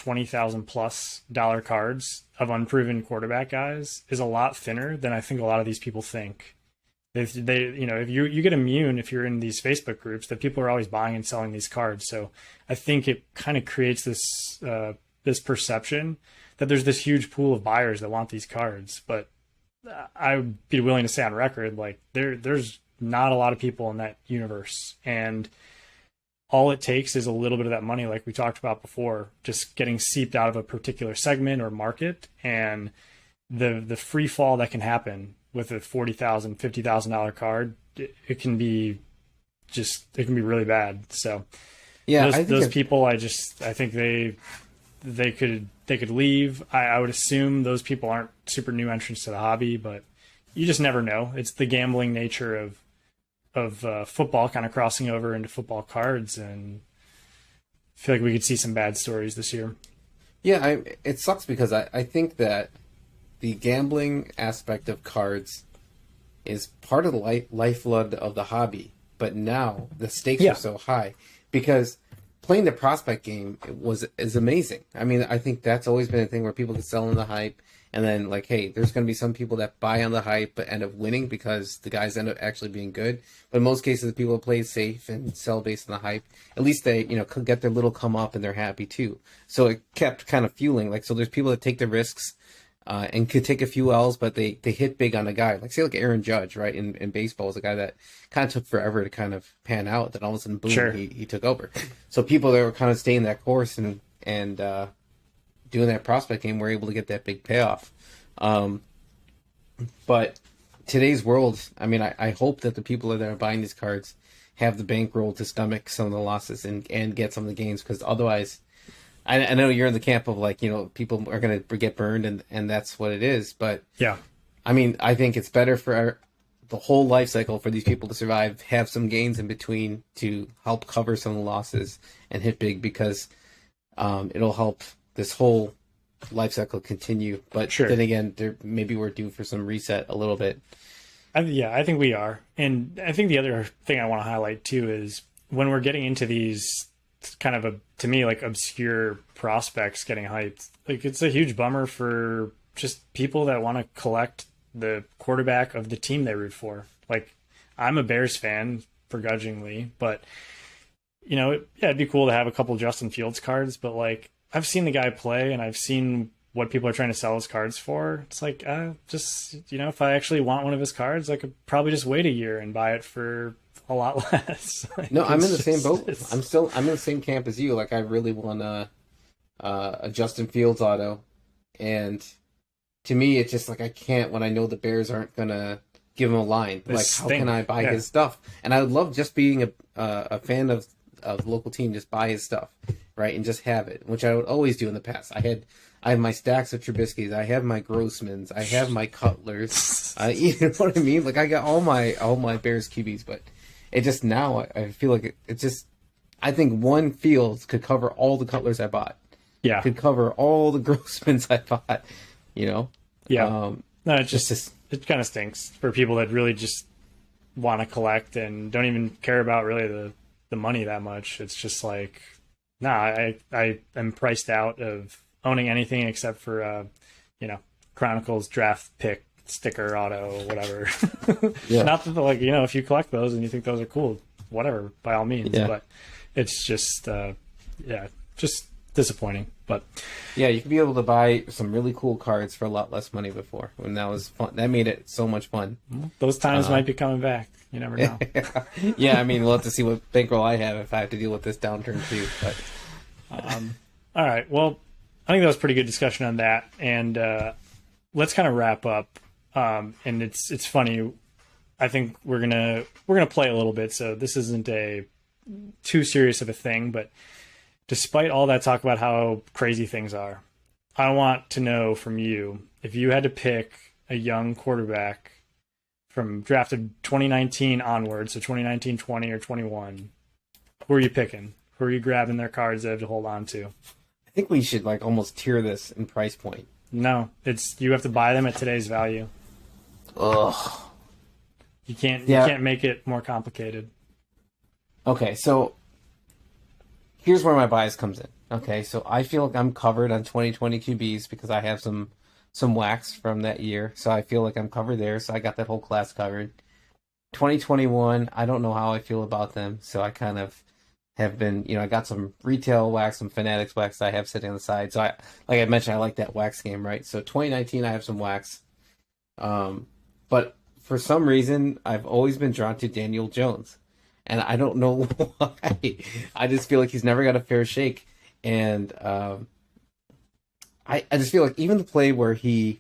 $20,000 plus dollar cards of unproven quarterback guys is a lot thinner than I think a lot of these people think. If you get immune if you're in these Facebook groups that people are always buying and selling these cards. So I think it kind of creates this perception that there's this huge pool of buyers that want these cards. But I would be willing to say on record, like, there's not a lot of people in that universe, and all it takes is a little bit of that money, like we talked about before, just getting seeped out of a particular segment or market, and the free fall that can happen with a $40,000, $50,000 card, it can be really bad. So those people, I think they could leave. I would assume those people aren't super new entrants to the hobby, but you just never know. It's the gambling nature of football kind of crossing over into football cards, and I feel like we could see some bad stories this year. Yeah, it sucks because I think that the gambling aspect of cards is part of the lifeblood of the hobby, but now the stakes are so high because playing the prospect game is amazing. I mean, I think that's always been a thing where people can sell on the hype, and then like, hey, there's going to be some people that buy on the hype but end up winning because the guys end up actually being good. But in most cases, the people that play safe and sell based on the hype, at least they could get their little come up and they're happy too. So it kept kind of fueling. Like, so there's people that take the risks and could take a few L's, but they hit big on a guy. Like, say, like Aaron Judge, right? In baseball, is a guy that kind of took forever to kind of pan out. Then all of a sudden, boom, Sure. he took over. So people that were kind of staying that course and doing that prospect game were able to get that big payoff. But today's world, I mean, I hope that the people that are buying these cards have the bankroll to stomach some of the losses and get some of the gains, because otherwise, I know you're in the camp of like, you know, people are going to get burned and that's what it is. But Yeah. I mean, I think it's better for the whole life cycle for these people to survive, have some gains in between to help cover some of the losses and hit big, because it'll help this whole life cycle continue. But Sure. then again, maybe we're due for some reset a little bit. I think we are. And I think the other thing I want to highlight too is when we're getting into these kind of to me, like obscure prospects getting hyped, like it's a huge bummer for just people that want to collect the quarterback of the team they root for. Like, I'm a Bears fan begrudgingly, but you know, it'd be cool to have a couple Justin Fields cards, but like, I've seen the guy play and I've seen what people are trying to sell his cards for. It's like, just, you know, if I actually want one of his cards, I could probably just wait a year and buy it for a lot less. Like, No, I'm in the same boat. I'm in the same camp as you. Like, I really want a Justin Fields auto, and to me, it's just like I can't when I know the Bears aren't gonna give him a line. Like, how can I buy his stuff? And I would love just being a fan of the local team, just buy his stuff, right, and just have it, which I would always do in the past. I have my stacks of Trubisky's, I have my Grossmans, I have my Cutlers. You know what I mean? Like, I got all my Bears QBs, but it just now I feel like it's just, I think one Fields could cover all the Cutlers I bought. Yeah, Could cover all the Grossmans I bought. You know? Yeah. No, it just it kind of stinks for people that really just want to collect and don't even care about really the money that much. It's just like, nah, I am priced out of owning anything except for you know, Chronicles draft pick sticker auto, whatever. Yeah. Not that, like, you know, if you collect those and you think those are cool, whatever, by all means. Yeah. But it's just just disappointing. But yeah, you could be able to buy some really cool cards for a lot less money before, when that was fun. That made it so much fun. those times might be coming back. You never know. Yeah, I mean, we'll have to see what bankroll I have if I have to deal with this downturn too. But all right. Well, I think that was pretty good discussion on that, and let's kind of wrap up. And it's funny. I think we're gonna play a little bit, so this isn't a too serious of a thing. But despite all that talk about how crazy things are, I want to know from you, if you had to pick a young quarterback from drafted 2019 onwards, so 2019, 20, or 21, who are you picking? Who are you grabbing their cards that have to hold on to? I think we should like almost tier this in price point. No, you have to buy them at today's value. Ugh. You can't make it more complicated. Okay, so here's where my bias comes in. Okay, so I feel like I'm covered on 2020 QBs because I have some wax from that year. So I feel like I'm covered there. So I got that whole class covered. 2021, I don't know how I feel about them. So I kind of have been, I got some retail wax, some Fanatics wax that I have sitting on the side. So like I mentioned, I like that wax game, right? So 2019, I have some wax. But for some reason, I've always been drawn to Daniel Jones. And I don't know why. I just feel like he's never got a fair shake. And I just feel like even the play where he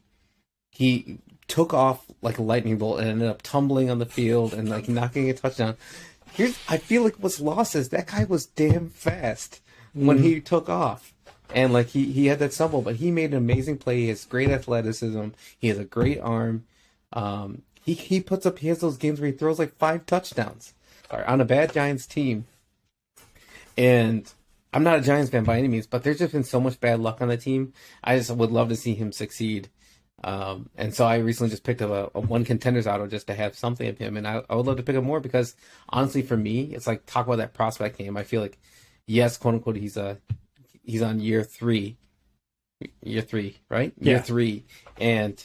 took off like a lightning bolt and ended up tumbling on the field and like knocking a touchdown. I feel like what's lost is that guy was damn fast when he took off. And like he had that stumble, but he made an amazing play. He has great athleticism. He has a great arm. He has those games where he throws like 5 touchdowns on a bad Giants team. And I'm not a Giants fan by any means, but there's just been so much bad luck on the team. I just would love to see him succeed. And so I recently just picked up a one contenders auto just to have something of him. And I would love to pick up more because honestly, for me, it's like talk about that prospect game. I feel like, yes, quote unquote, he's on year three, right? Yeah. Year 3. And,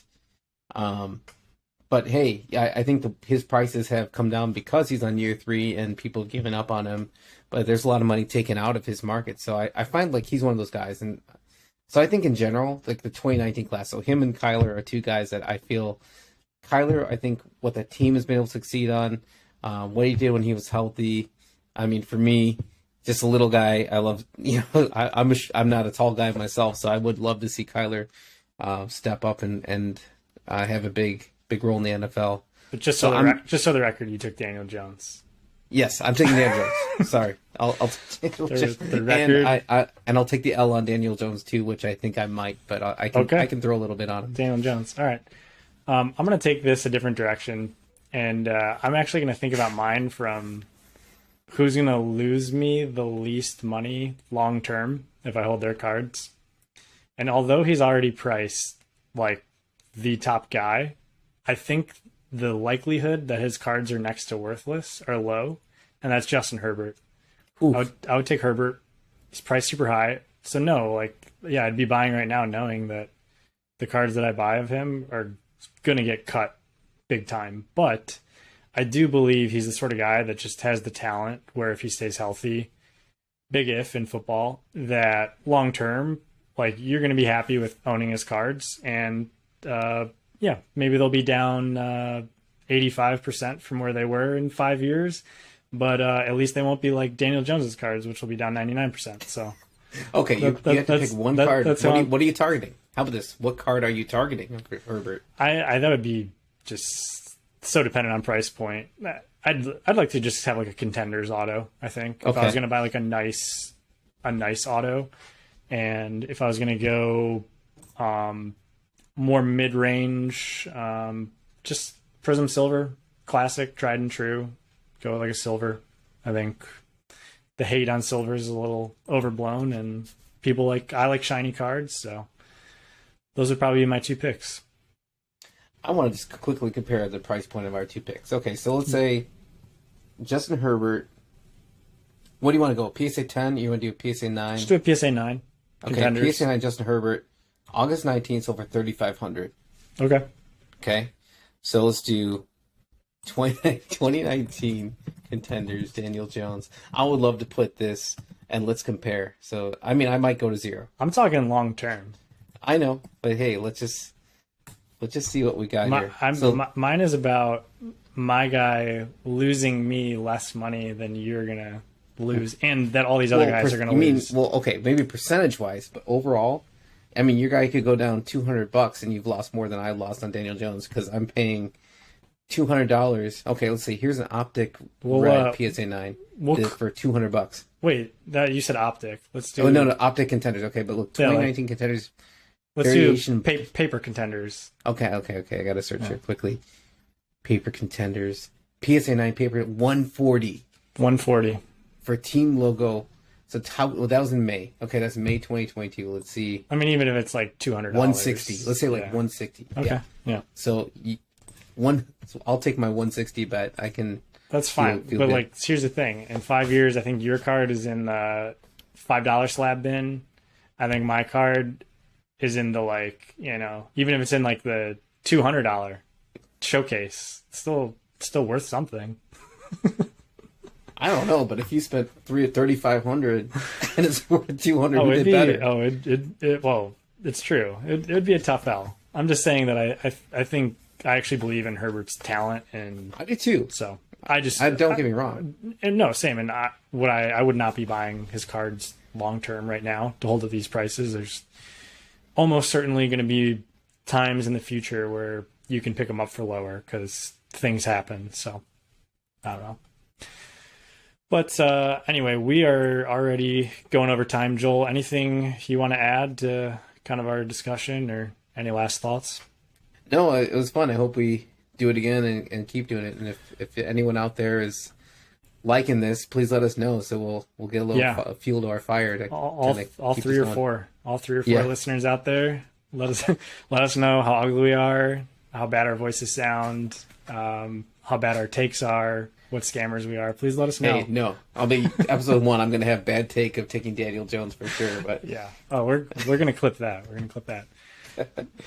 but hey, I think his prices have come down because he's on year 3 and people have given up on him. But there's a lot of money taken out of his market. So I find like he's one of those guys. And So I think in general, like the 2019 class, so him and Kyler are two guys that I feel. Kyler, I think what the team has been able to succeed on, what he did when he was healthy. I mean, for me, just a little guy. I love, I'm not a tall guy myself, so I would love to see Kyler step up and have a big role in the NFL. But just so the record, you took Daniel Jones. Yes, I'm taking Daniel Jones. Sorry, I'll take Daniel Jones. The record, and I'll take the L on Daniel Jones too, which I think I might, but I can throw a little bit on him. Daniel Jones. All right, I'm going to take this a different direction, and I'm actually going to think about mine from who's going to lose me the least money long term if I hold their cards. And although he's already priced like the top guy, I think the likelihood that his cards are next to worthless are low, and that's Justin Herbert. I would take Herbert. He's priced super high. So no, I'd be buying right now knowing that the cards that I buy of him are going to get cut big time. But I do believe he's the sort of guy that just has the talent where if he stays healthy, big if in football, that long term, like you're going to be happy with owning his cards. And maybe they'll be down 85% from where they were in 5 years. But at least they won't be like Daniel Jones's cards, which will be down 99%. So, okay, you have to pick one card. What are you targeting? How about this? What card are you targeting for Herbert? I that would be just so dependent on price point. I'd like to just have like a contenders auto. I think if I was going to buy like a nice auto, and if I was going to go more mid range, just Prism Silver, classic, tried and true. Go with like a silver. I think the hate on silver is a little overblown, and I like shiny cards, so those would probably be my two picks. I want to just quickly compare the price point of our two picks. Okay, so let's say Justin Herbert. What do you want to go? PSA 10? You want to do a PSA 9? Just do a PSA 9. Okay, Contenders. PSA 9 Justin Herbert, August 19th, sold for $3,500. Okay, so let's do 2019 contenders, Daniel Jones. I would love to put this and let's compare. So, I mean, I might go to zero. I'm talking long term. I know, but hey, let's just see what we got here. Mine is about my guy losing me less money than you're gonna lose, and that all these other guys are gonna lose. Okay, maybe percentage wise, but overall, I mean, your guy could go down $200, and you've lost more than I lost on Daniel Jones because I'm paying $200. Okay, let's see. Here's an Optic Red PSA 9 for $200. Wait, you said Optic. Let's do. Oh no, Optic Contenders. Okay, but look, 2019 Contenders. Let's do paper Contenders. Okay. I gotta search here quickly. Paper Contenders. PSA 9 paper 140. 140 for team logo. So that was in May. Okay, that's May 2022. Let's see. I mean, even if it's like $200. 160. Let's say 160. Okay. Yeah. So I'll take my 160 bet. I can. That's fine. But good. Like, here's the thing: in 5 years, I think your card is in the $5 slab bin. I think my card is in the even if it's in like the $200 showcase, it's still worth something. I don't know, but if you spent $3,500 and it's worth $200, you did better. Well, it's true. It'd be a tough L. I'm just saying that I think I actually believe in Herbert's talent, and I do too. So don't get me wrong. And no, same. And I would not be buying his cards long term right now to hold at these prices. There's almost certainly going to be times in the future where you can pick them up for lower because things happen. So I don't know. But anyway, we are already going over time. Joel, anything you want to add to kind of our discussion, or any last thoughts? No, it was fun. I hope we do it again and keep doing it. And if anyone out there is liking this, please let us know. So we'll get a little fuel to our fire. To all three or four listeners out there, let us know how ugly we are, how bad our voices sound, how bad our takes are, what scammers we are. Please let us know. Hey, no, I'll be episode 1. I'm going to have bad take of taking Daniel Jones for sure. But yeah, we're going to clip that.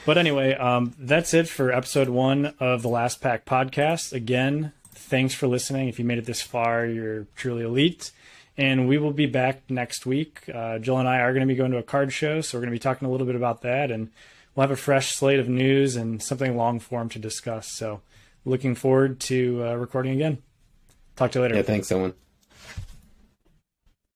But anyway, that's it for episode 1 of the Last Pack podcast. Again, thanks for listening. If you made it this far, you're truly elite. And we will be back next week. Jill and I are going to be going to a card show, so we're going to be talking a little bit about that. And we'll have a fresh slate of news and something long form to discuss. So looking forward to recording again. Talk to you later. Yeah, thanks, Owen.